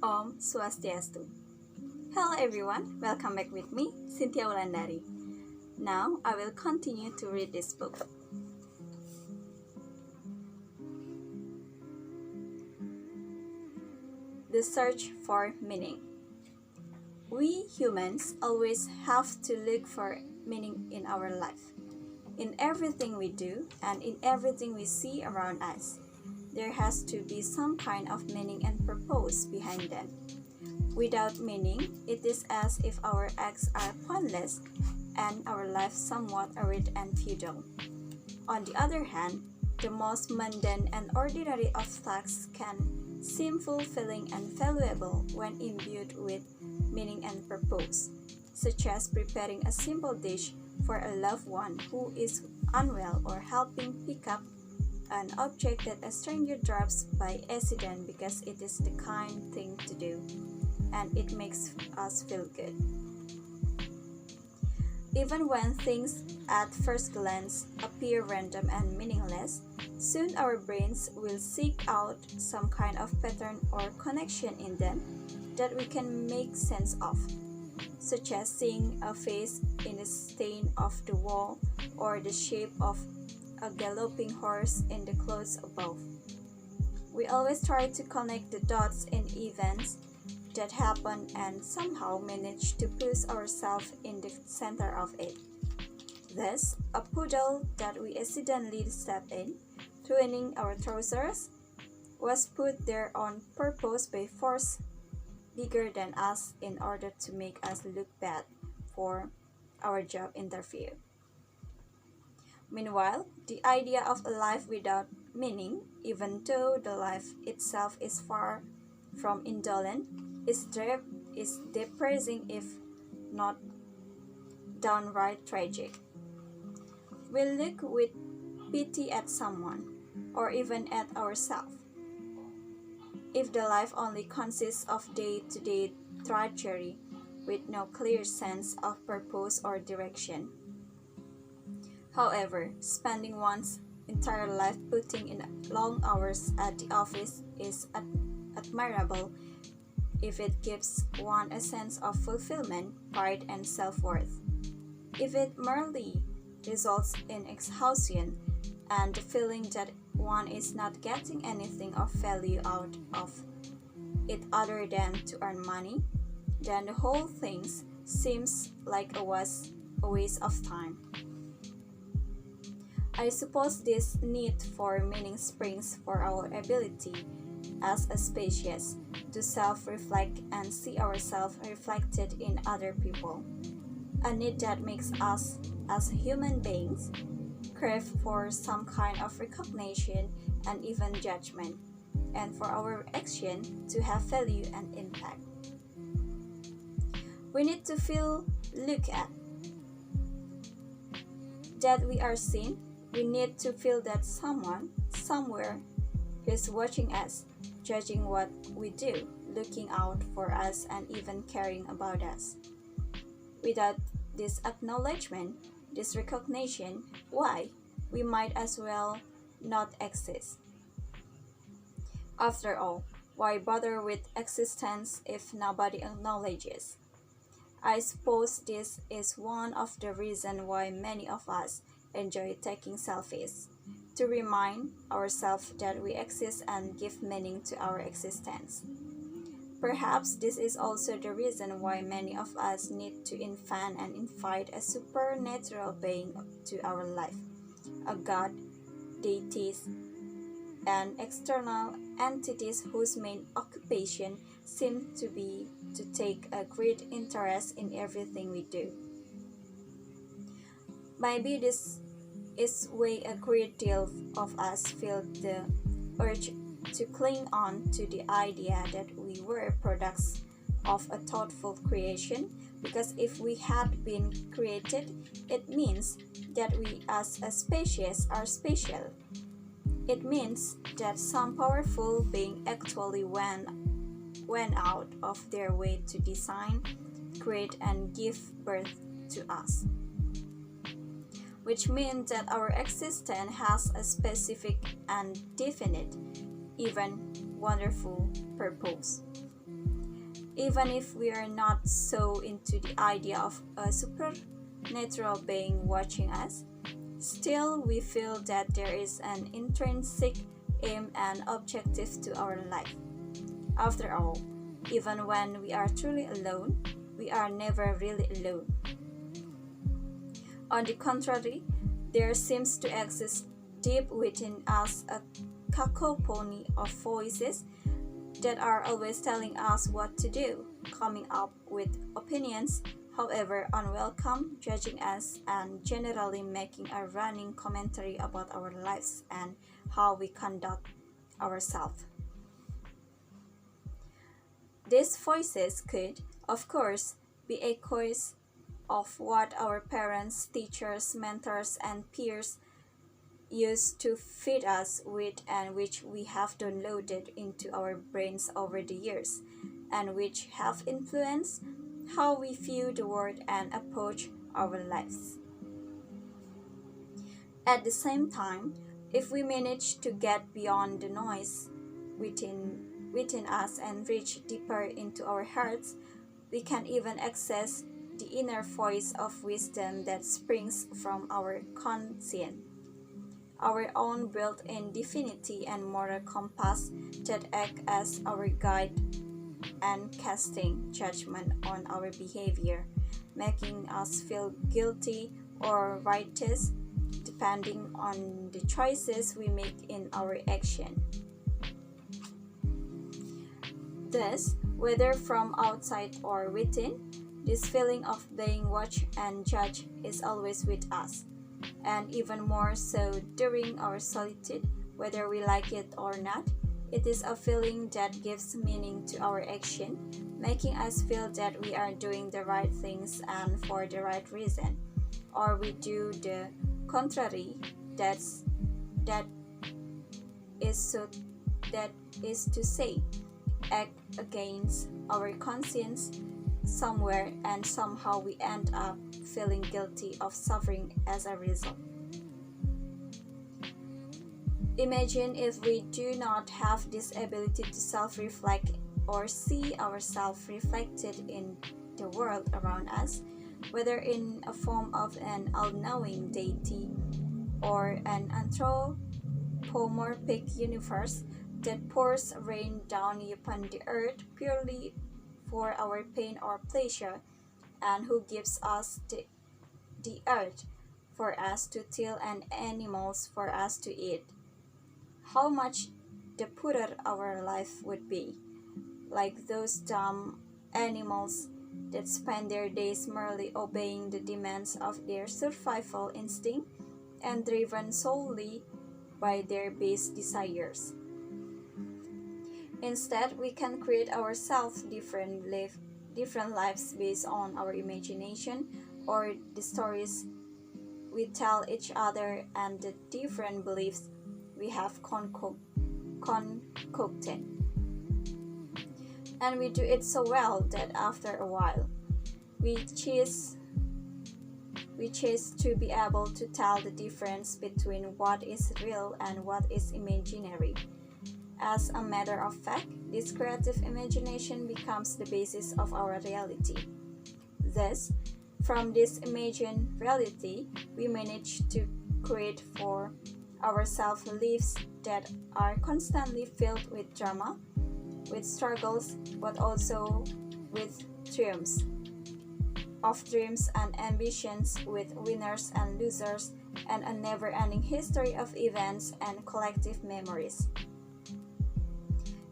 Om Swastiastu. Hello everyone, welcome back with me, Chyntia Wulandari. Now I will continue to read this book. The Search for Meaning. We humans always have to look for meaning in our life. In everything we do and in everything we see around us, there has to be some kind of meaning and purpose behind them. Without meaning, it is as if our acts are pointless and our life somewhat arid and futile. On the other hand, the most mundane and ordinary of tasks can seem fulfilling and valuable when imbued with meaning and purpose, such as preparing a simple dish for a loved one who is unwell or helping pick up an object that a stranger drops by accident because it is the kind thing to do and it makes us feel good. Even when things at first glance appear random and meaningless, soon our brains will seek out some kind of pattern or connection in them that we can make sense of, such as seeing a face in the stain of the wall or the shape of a galloping horse in the clouds above. We always try to connect the dots in events that happen and somehow manage to put ourselves in the center of it. Thus, a puddle that we accidentally stepped in, ruining our trousers, was put there on purpose by force bigger than us in order to make us look bad for our job interview. Meanwhile, the idea of a life without meaning, even though the life itself is far from indolent, is depressing if not downright tragic. We look with pity at someone, or even at ourselves. If the life only consists of day-to-day drudgery with no clear sense of purpose or direction. However, spending one's entire life putting in long hours at the office is admirable if it gives one a sense of fulfillment, pride, and self-worth. If it merely results in exhaustion and the feeling that one is not getting anything of value out of it other than to earn money, then the whole thing seems like a waste of time. I suppose this need for meaning springs from our ability as a species to self-reflect and see ourselves reflected in other people, a need that makes us, as human beings, crave for some kind of recognition and even judgment, and for our action to have value and impact. We need to feel looked at, that we are seen. We need to feel that someone, somewhere, is watching us, judging what we do, looking out for us, and even caring about us. Without this acknowledgement, this recognition, why, we might as well not exist. After all, why bother with existence if nobody acknowledges? I suppose this is one of the reasons why many of us enjoy taking selfies, to remind ourselves that we exist and give meaning to our existence. Perhaps this is also the reason why many of us need to invent and invite a supernatural being to our life, a god, deities, and external entities whose main occupation seems to be to take a great interest in everything we do. Maybe this is why a great deal of us feel the urge to cling on to the idea that we were products of a thoughtful creation, because if we had been created, it means that we as a species are special. It means that some powerful being actually went out of their way to design, create, and give birth to us, which means that our existence has a specific and definite, even wonderful purpose. Even if we are not so into the idea of a supernatural being watching us, still we feel that there is an intrinsic aim and objective to our life. After all, even when we are truly alone, we are never really alone. On the contrary, there seems to exist deep within us a cacophony of voices that are always telling us what to do, coming up with opinions, however unwelcome, judging us, and generally making a running commentary about our lives and how we conduct ourselves. These voices could, of course, be echoes of what our parents, teachers, mentors, and peers used to feed us with and which we have downloaded into our brains over the years, and which have influenced how we view the world and approach our lives. At the same time, if we manage to get beyond the noise within us and reach deeper into our hearts, we can even access the inner voice of wisdom that springs from our conscience, our own built-in divinity and moral compass that act as our guide and casting judgment on our behavior, making us feel guilty or righteous depending on the choices we make in our action. Thus, whether from outside or within, this feeling of being watched and judged is always with us, and even more so during our solitude, whether we like it or not. It is a feeling that gives meaning to our action, making us feel that we are doing the right things and for the right reason, or we do the contrary. That is to say, act against our conscience somewhere, and somehow we end up feeling guilty of suffering as a result. Imagine if we do not have this ability to self-reflect or see ourselves reflected in the world around us, whether in a form of an all-knowing deity or an anthropomorphic universe that pours rain down upon the earth purely for our pain or pleasure, and who gives us the earth for us to till and animals for us to eat. How much the poorer our life would be, like those dumb animals that spend their days merely obeying the demands of their survival instinct and driven solely by their base desires. Instead, we can create ourselves different lives based on our imagination or the stories we tell each other and the different beliefs we have concocted. And we do it so well that after a while, we choose to be able to tell the difference between what is real and what is imaginary. As a matter of fact, this creative imagination becomes the basis of our reality. Thus, from this imagined reality, we manage to create for ourselves lives that are constantly filled with drama, with struggles, but also with triumphs, of dreams and ambitions, with winners and losers, and a never-ending history of events and collective memories.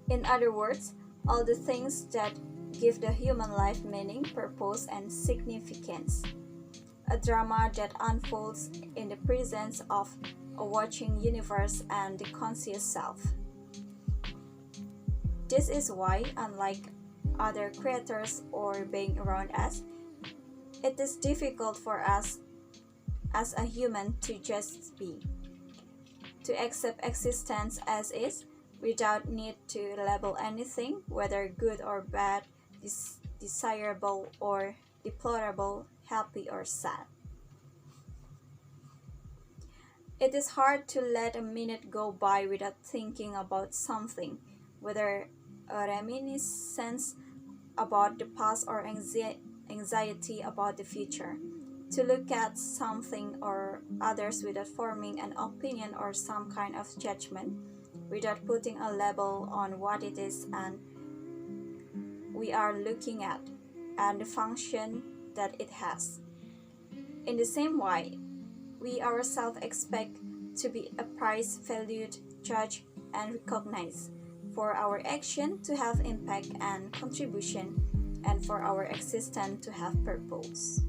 In other words, all the things that give the human life meaning, purpose, and significance. A drama that unfolds in the presence of a watching universe and the conscious self. This is why, unlike other creators or being around us, it is difficult for us as a human to just be, to accept existence as is, without need to label anything, whether good or bad, desirable or deplorable, happy or sad. It is hard to let a minute go by without thinking about something, whether a reminiscence about the past or anxiety about the future, to look at something or others without forming an opinion or some kind of judgment, without putting a label on what it is and we are looking at and the function that it has. In the same way, we ourselves expect to be appraised, valued, judged, and recognized, for our action to have impact and contribution, and for our existence to have purpose.